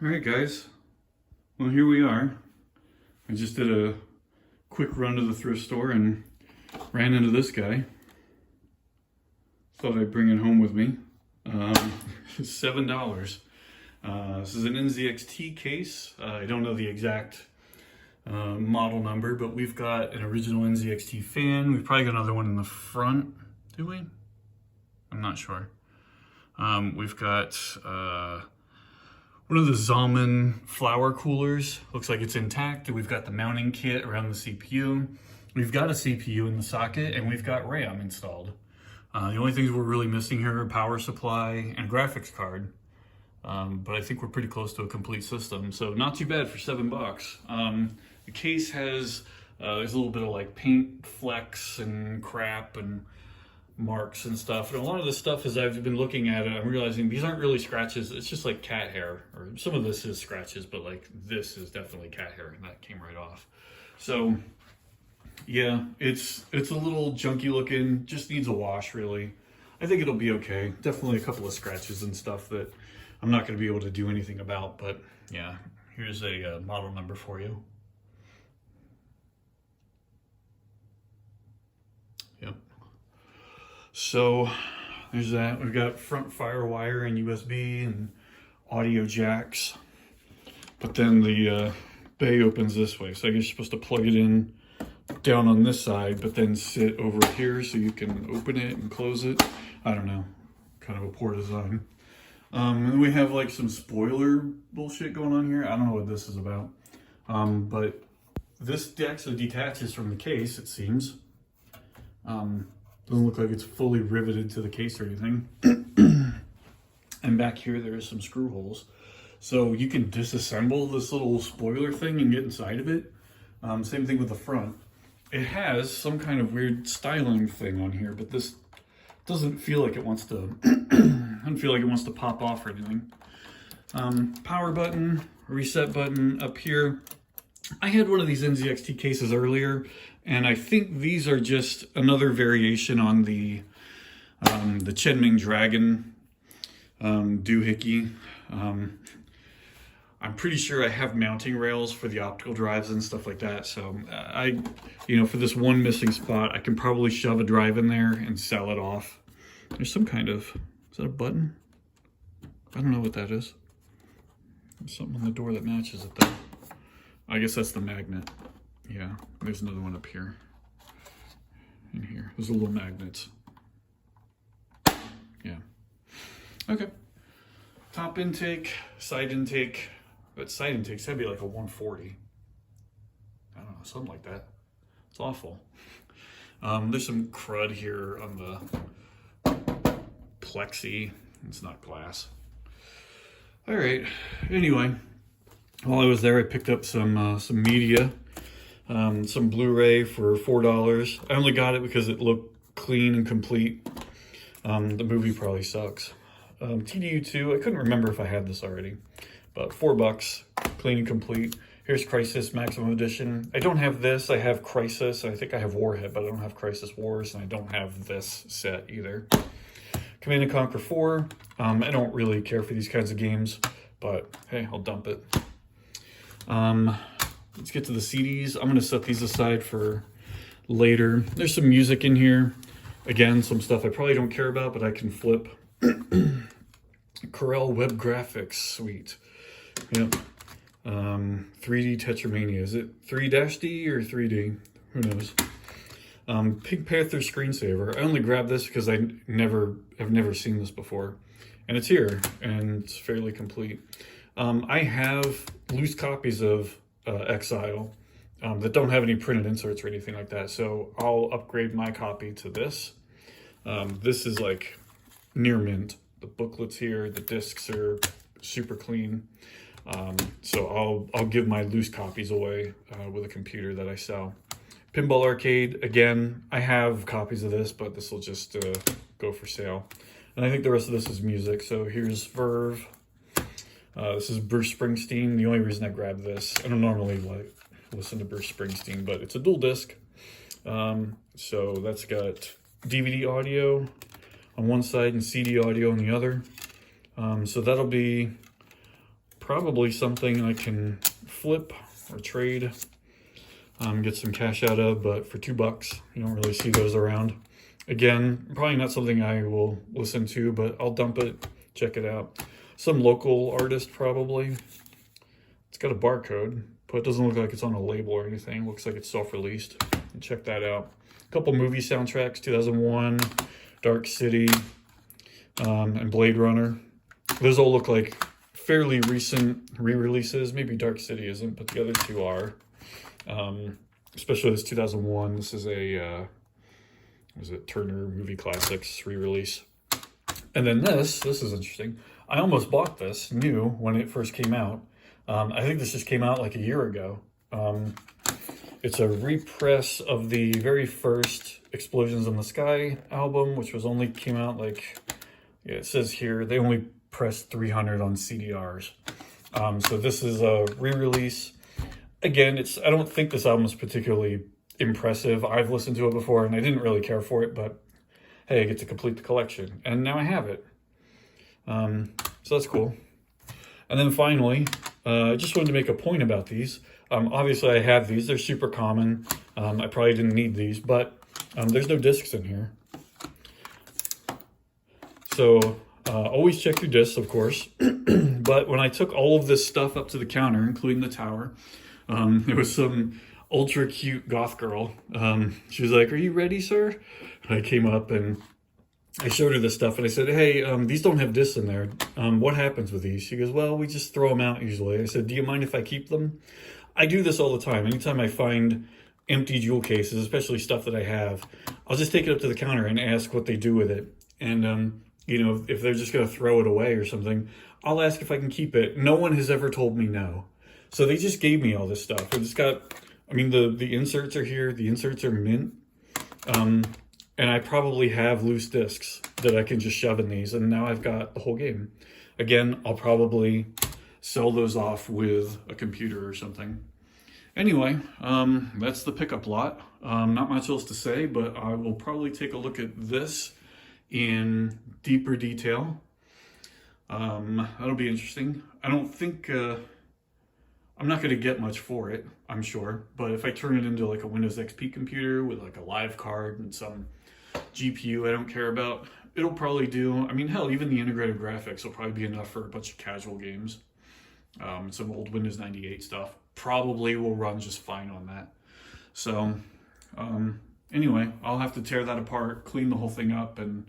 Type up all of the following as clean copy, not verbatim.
All right, guys. Well, here we are. I just did a quick run to the thrift store and ran into this guy. Thought I'd bring it home with me. $7. This is an NZXT case. I don't know the exact model number, but we've got an original NZXT fan. We've probably got another one in the front. Do we? I'm not sure. We've got one of the Zalman flower coolers. Looks like it's intact. We've got the mounting kit around the CPU. We've got a CPU in the socket, and we've got RAM installed. The only things we're really missing here are power supply and graphics card. But I think we're pretty close to a complete system. So not too bad for $7. The case has, there's a little bit of like paint flecks and crap and marks and stuff. And a lot of this stuff, as I've been looking at it, I'm realizing these aren't really scratches. It's just like cat hair, or some of this is scratches, but like this is definitely cat hair, and that came right off. So yeah, it's a little junky looking, just needs a wash really. I think it'll be okay. Definitely a couple of scratches and stuff that I'm not going to be able to do anything about, but yeah, here's a model number for you. Yep. So there's that. We've got front fire wire and USB and audio jacks. But then the bay opens this way. So I guess you're supposed to plug it in down on this side, but then sit over here so you can open it and close it. I don't know. Kind of a poor design. And we have like some spoiler bullshit going on here. I don't know what this is about. But this actually detaches from the case, it seems. Doesn't look like it's fully riveted to the case or anything. And back here, there's some screw holes. So you can disassemble this little spoiler thing and get inside of it. Same thing with the front. It has some kind of weird styling thing on here, but this doesn't feel like it wants to, doesn't feel like it wants to pop off or anything. Power button, reset button up here. I had one of these NZXT cases earlier, and I think these are just another variation on the Chenming Dragon doohickey. I'm pretty sure I have mounting rails for the optical drives and stuff like that. So for this one missing spot, I can probably shove a drive in there and sell it off. There's some kind of, is that a button? I don't know what that is. There's something on the door that matches it though. I guess that's the magnet. Yeah, there's another one up here. In here, there's little magnets. Yeah. Okay. Top intake, side intake. But side intakes, that'd be like a 140. I don't know, something like that. It's awful. There's some crud here on the plexi. It's not glass. All right. Anyway, while I was there, I picked up some media, some BluRay for $4. I only got it because it looked clean and complete. The movie probably sucks. TDU2, I couldn't remember if I had this already, but $4, clean and complete. Here's Crisis Maximum Edition. I don't have this, I have Crisis. I think I have Warhead, but I don't have Crisis Wars, and I don't have this set either. Command & Conquer 4. I don't really care for these kinds of games, but hey, I'll dump it. Let's get to the CDs. I'm gonna set these aside for later. There's some music in here. Again, some stuff I probably don't care about, but I can flip. Corel Web Graphics Suite. Yep. 3D Tetramania. Is it 3-D or 3D? Who knows? Pink Panther Screensaver. I only grabbed this because I've never seen this before. And it's here, and it's fairly complete. I have loose copies of Exile that don't have any printed inserts or anything like that. So I'll upgrade my copy to this. This is like near mint. The booklet's here, the discs are super clean. So I'll give my loose copies away with a computer that I sell. Pinball Arcade, again, I have copies of this, but this will just go for sale. And I think the rest of this is music. So here's Verve. This is Bruce Springsteen. The only reason I grabbed this, I don't normally listen to Bruce Springsteen, but it's a dual disc. So that's got DVD audio on one side and CD audio on the other. So that'll be probably something I can flip or trade, get some cash out of, but for $2, you don't really see those around. Again, probably not something I will listen to, but I'll dump it, check it out. Some local artist probably. It's got a barcode, but it doesn't look like it's on a label or anything. Looks like it's self-released. Check that out. A couple movie soundtracks, 2001, Dark City, and Blade Runner. Those all look like fairly recent re-releases. Maybe Dark City isn't, but the other two are. Especially this 2001. This is a, was it Turner Movie Classics re-release. And then this is interesting. I almost bought this new when it first came out. I think this just came out like a year ago. It's a repress of the very first Explosions in the Sky album, which was only came out like, yeah, it says here, they only pressed 300 on CDRs. So this is a re-release. Again, I don't think this album is particularly impressive. I've listened to it before and I didn't really care for it, but hey, I get to complete the collection. And now I have it. So that's cool. And then finally, I just wanted to make a point about these. Obviously, I have these. They're super common. I probably didn't need these, but there's no discs in here. So always check your discs, of course. But when I took all of this stuff up to the counter, including the tower, there was some ultra cute goth girl. She was like, "Are you ready, sir?" And I came up and I showed her this stuff and I said, "Hey, these don't have discs in there. What happens with these?" She goes, "Well, we just throw them out usually." I said, "Do you mind if I keep them?" I do this all the time. Anytime I find empty jewel cases, especially stuff that I have, I'll just take it up to the counter and ask what they do with it. And, you know, if they're just going to throw it away or something, I'll ask if I can keep it. No one has ever told me no. So they just gave me all this stuff. It's got, I mean, the inserts are here. The inserts are mint. And I probably have loose discs that I can just shove in these. And now I've got the whole game. Again, I'll probably sell those off with a computer or something. Anyway, that's the pickup lot. Not much else to say, but I will probably take a look at this in deeper detail. That'll be interesting. I don't think, I'm not going to get much for it, I'm sure. But if I turn it into like a Windows XP computer with like a live card and some GPU I don't care about, it'll probably do. I mean, hell, even the integrated graphics will probably be enough for a bunch of casual games. Some old Windows 98 stuff probably will run just fine on that. So anyway, I'll have to tear that apart, clean the whole thing up, and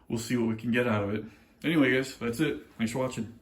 we'll see what we can get out of it. Anyway, guys, that's it. Thanks for watching.